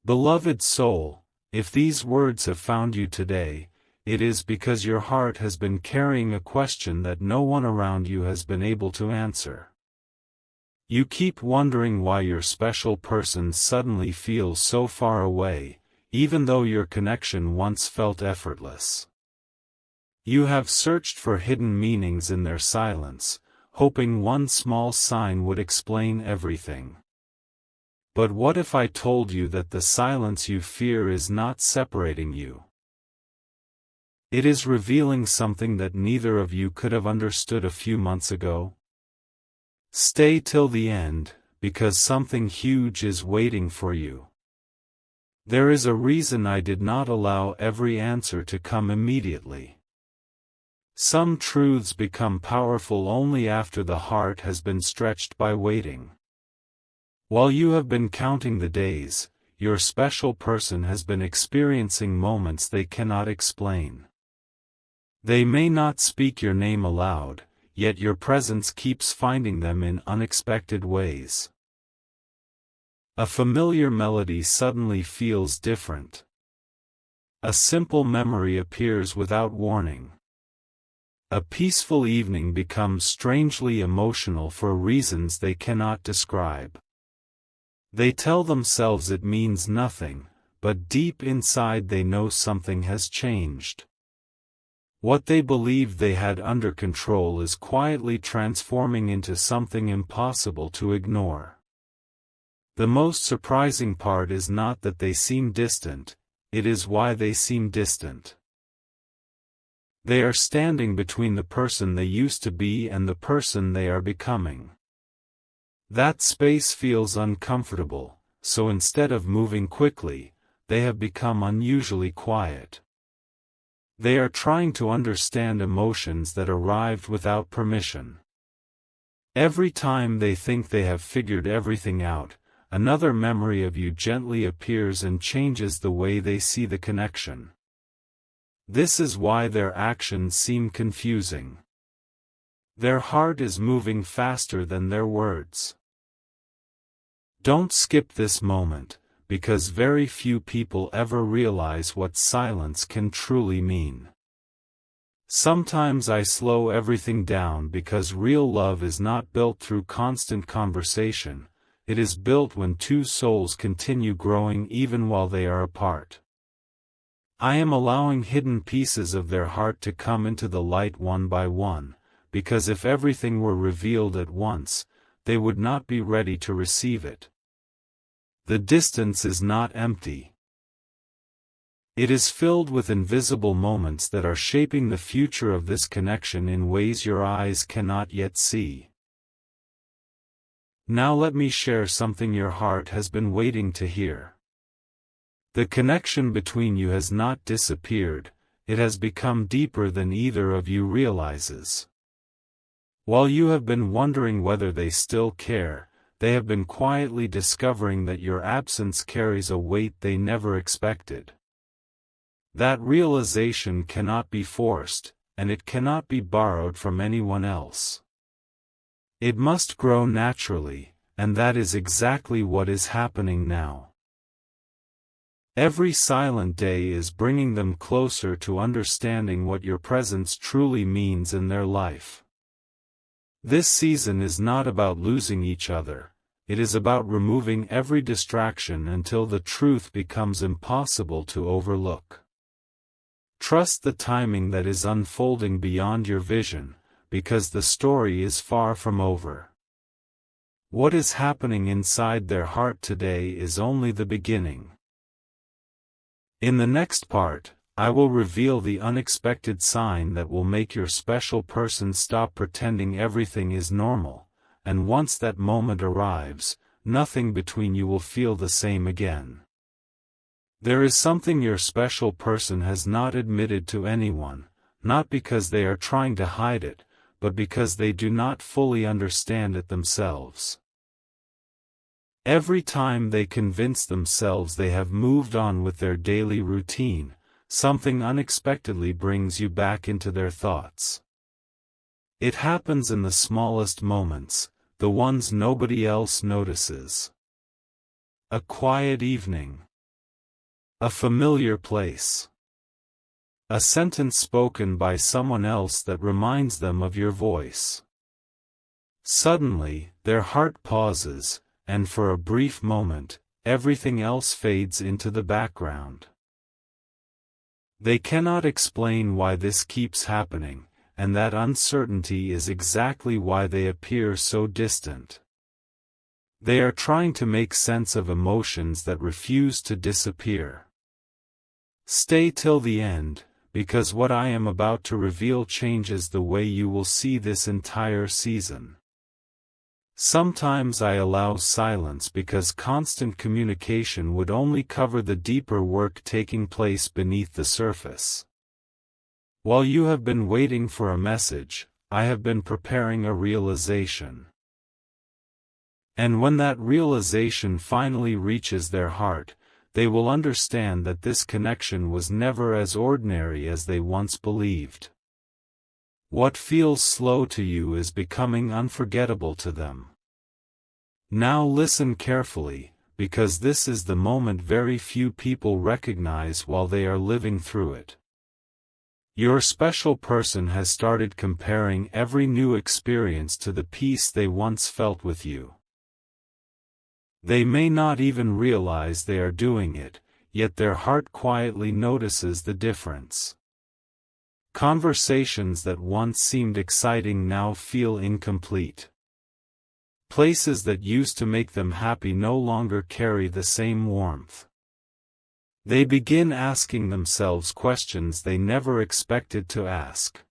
Beloved soul, if these words have found you today, it is because your heart has been carrying a question that no one around you has been able to answer. You keep wondering why your special person suddenly feels so far away, even though your connection once felt effortless. You have searched for hidden meanings in their silence, hoping one small sign would explain everything. But what if I told you that the silence you fear is not separating you? It is revealing something that neither of you could have understood a few months ago? Stay till the end, because something huge is waiting for you. There is a reason I did not allow every answer to come immediately. Some truths become powerful only after the heart has been stretched by waiting. While you have been counting the days, your special person has been experiencing moments they cannot explain. They may not speak your name aloud, yet your presence keeps finding them in unexpected ways. A familiar melody suddenly feels different. A simple memory appears without warning. A peaceful evening becomes strangely emotional for reasons they cannot describe. They tell themselves it means nothing, but deep inside they know something has changed. What they believed they had under control is quietly transforming into something impossible to ignore. The most surprising part is not that they seem distant, it is why they seem distant. They are standing between the person they used to be and the person they are becoming. That space feels uncomfortable, so instead of moving quickly, they have become unusually quiet. They are trying to understand emotions that arrived without permission. Every time they think they have figured everything out, another memory of you gently appears and changes the way they see the connection. This is why their actions seem confusing. Their heart is moving faster than their words. Don't skip this moment, because very few people ever realize what silence can truly mean. Sometimes I slow everything down because real love is not built through constant conversation, it is built when two souls continue growing even while they are apart. I am allowing hidden pieces of their heart to come into the light one by one, because if everything were revealed at once, they would not be ready to receive it. The distance is not empty. It is filled with invisible moments that are shaping the future of this connection in ways your eyes cannot yet see. Now let me share something your heart has been waiting to hear. The connection between you has not disappeared, it has become deeper than either of you realizes. While you have been wondering whether they still care, they have been quietly discovering that your absence carries a weight they never expected. That realization cannot be forced, and it cannot be borrowed from anyone else. It must grow naturally, and that is exactly what is happening now. Every silent day is bringing them closer to understanding what your presence truly means in their life. This season is not about losing each other, it is about removing every distraction until the truth becomes impossible to overlook. Trust the timing that is unfolding beyond your vision, because the story is far from over. What is happening inside their heart today is only the beginning. In the next part, I will reveal the unexpected sign that will make your special person stop pretending everything is normal, and once that moment arrives, nothing between you will feel the same again. There is something your special person has not admitted to anyone, not because they are trying to hide it, but because they do not fully understand it themselves. Every time they convince themselves they have moved on with their daily routine, something unexpectedly brings you back into their thoughts. It happens in the smallest moments, the ones nobody else notices. A quiet evening. A familiar place. A sentence spoken by someone else that reminds them of your voice. Suddenly, their heart pauses, and for a brief moment, everything else fades into the background. They cannot explain why this keeps happening, and that uncertainty is exactly why they appear so distant. They are trying to make sense of emotions that refuse to disappear. Stay till the end, because what I am about to reveal changes the way you will see this entire season. Sometimes I allow silence because constant communication would only cover the deeper work taking place beneath the surface. While you have been waiting for a message, I have been preparing a realization. And when that realization finally reaches their heart, they will understand that this connection was never as ordinary as they once believed. What feels slow to you is becoming unforgettable to them. Now listen carefully, because this is the moment very few people recognize while they are living through it. Your special person has started comparing every new experience to the peace they once felt with you. They may not even realize they are doing it, yet their heart quietly notices the difference. Conversations that once seemed exciting now feel incomplete. Places that used to make them happy no longer carry the same warmth. They begin asking themselves questions they never expected to ask.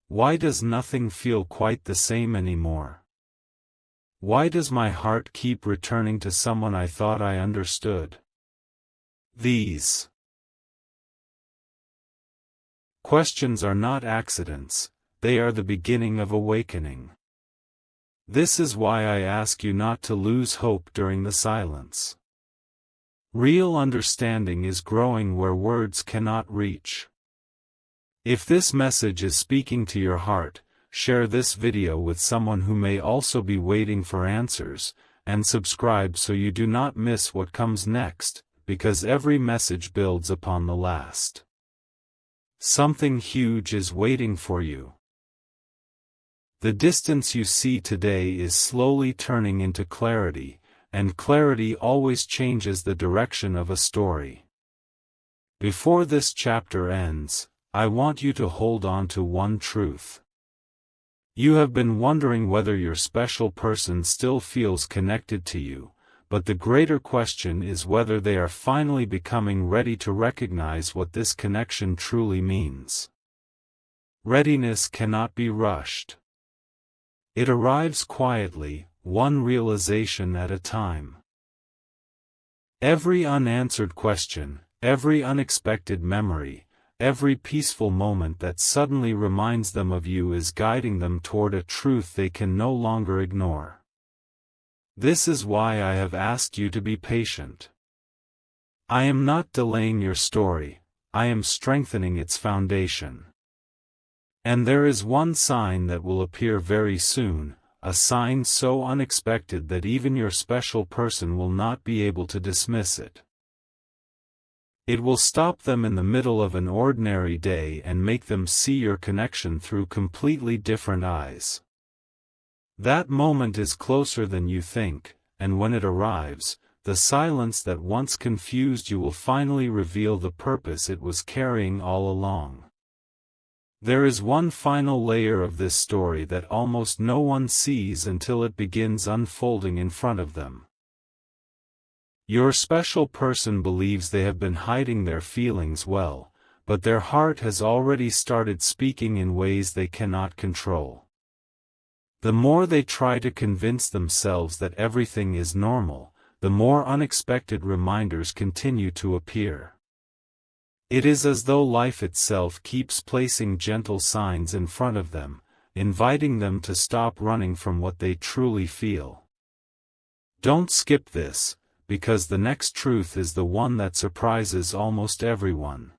Why does nothing feel quite the same anymore? Why does my heart keep returning to someone I thought I understood? These questions are not accidents, they are the beginning of awakening. This is why I ask you not to lose hope during the silence. Real understanding is growing where words cannot reach. If this message is speaking to your heart, share this video with someone who may also be waiting for answers, and subscribe so you do not miss what comes next, because every message builds upon the last. Something huge is waiting for you. The distance you see today is slowly turning into clarity, and clarity always changes the direction of a story. Before this chapter ends, I want you to hold on to one truth. You have been wondering whether your special person still feels connected to you, but the greater question is whether they are finally becoming ready to recognize what this connection truly means. Readiness cannot be rushed. It arrives quietly, one realization at a time. Every unanswered question, every unexpected memory, every peaceful moment that suddenly reminds them of you is guiding them toward a truth they can no longer ignore. This is why I have asked you to be patient. I am not delaying your story, I am strengthening its foundation. And there is one sign that will appear very soon, a sign so unexpected that even your special person will not be able to dismiss it. It will stop them in the middle of an ordinary day and make them see your connection through completely different eyes. That moment is closer than you think, and when it arrives, the silence that once confused you will finally reveal the purpose it was carrying all along. There is one final layer of this story that almost no one sees until it begins unfolding in front of them. Your special person believes they have been hiding their feelings well, but their heart has already started speaking in ways they cannot control. The more they try to convince themselves that everything is normal, the more unexpected reminders continue to appear. It is as though life itself keeps placing gentle signs in front of them, inviting them to stop running from what they truly feel. Don't skip this, because the next truth is the one that surprises almost everyone.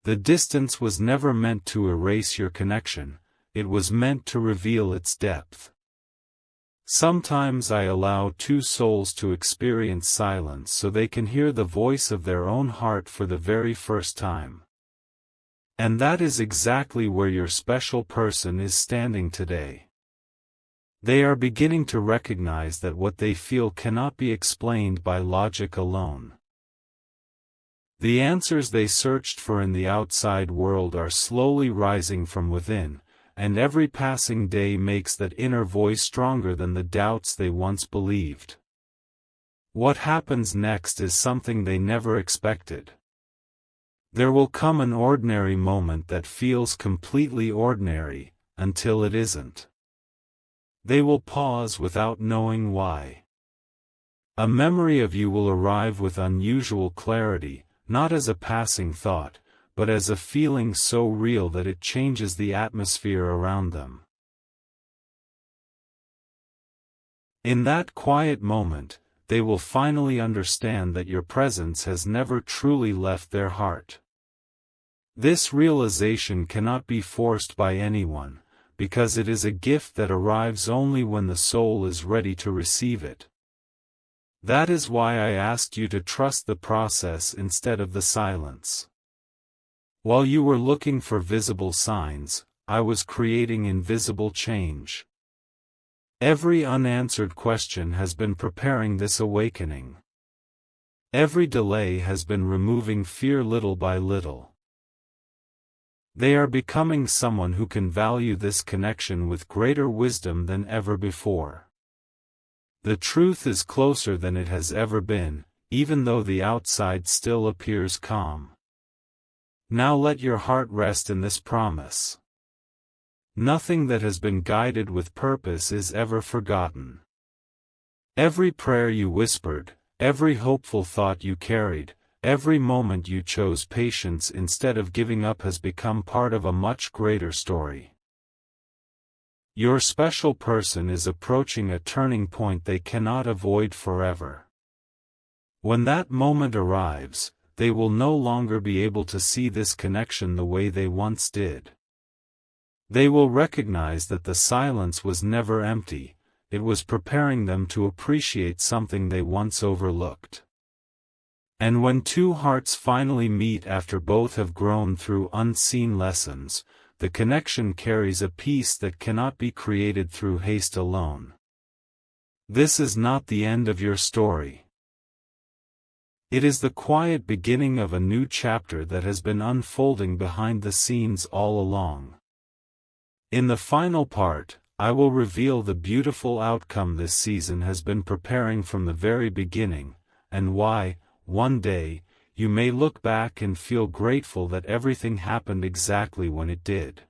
The distance was never meant to erase your connection, it was meant to reveal its depth. Sometimes I allow two souls to experience silence so they can hear the voice of their own heart for the very first time. And that is exactly where your special person is standing today. They are beginning to recognize that what they feel cannot be explained by logic alone. The answers they searched for in the outside world are slowly rising from within, and every passing day makes that inner voice stronger than the doubts they once believed. What happens next is something they never expected. There will come an ordinary moment that feels completely ordinary, until it isn't. They will pause without knowing why. A memory of you will arrive with unusual clarity, not as a passing thought, but as a feeling so real that it changes the atmosphere around them. In that quiet moment, they will finally understand that your presence has never truly left their heart. This realization cannot be forced by anyone, because it is a gift that arrives only when the soul is ready to receive it. That is why I asked you to trust the process instead of the silence. While you were looking for visible signs, I was creating invisible change. Every unanswered question has been preparing this awakening. Every delay has been removing fear little by little. They are becoming someone who can value this connection with greater wisdom than ever before. The truth is closer than it has ever been, even though the outside still appears calm. Now let your heart rest in this promise. Nothing that has been guided with purpose is ever forgotten. Every prayer you whispered, every hopeful thought you carried, every moment you chose patience instead of giving up has become part of a much greater story. Your special person is approaching a turning point they cannot avoid forever. When that moment arrives, they will no longer be able to see this connection the way they once did. They will recognize that the silence was never empty, it was preparing them to appreciate something they once overlooked. And when two hearts finally meet after both have grown through unseen lessons, the connection carries a peace that cannot be created through haste alone. This is not the end of your story. It is the quiet beginning of a new chapter that has been unfolding behind the scenes all along. In the final part, I will reveal the beautiful outcome this season has been preparing from the very beginning, and why, one day, you may look back and feel grateful that everything happened exactly when it did.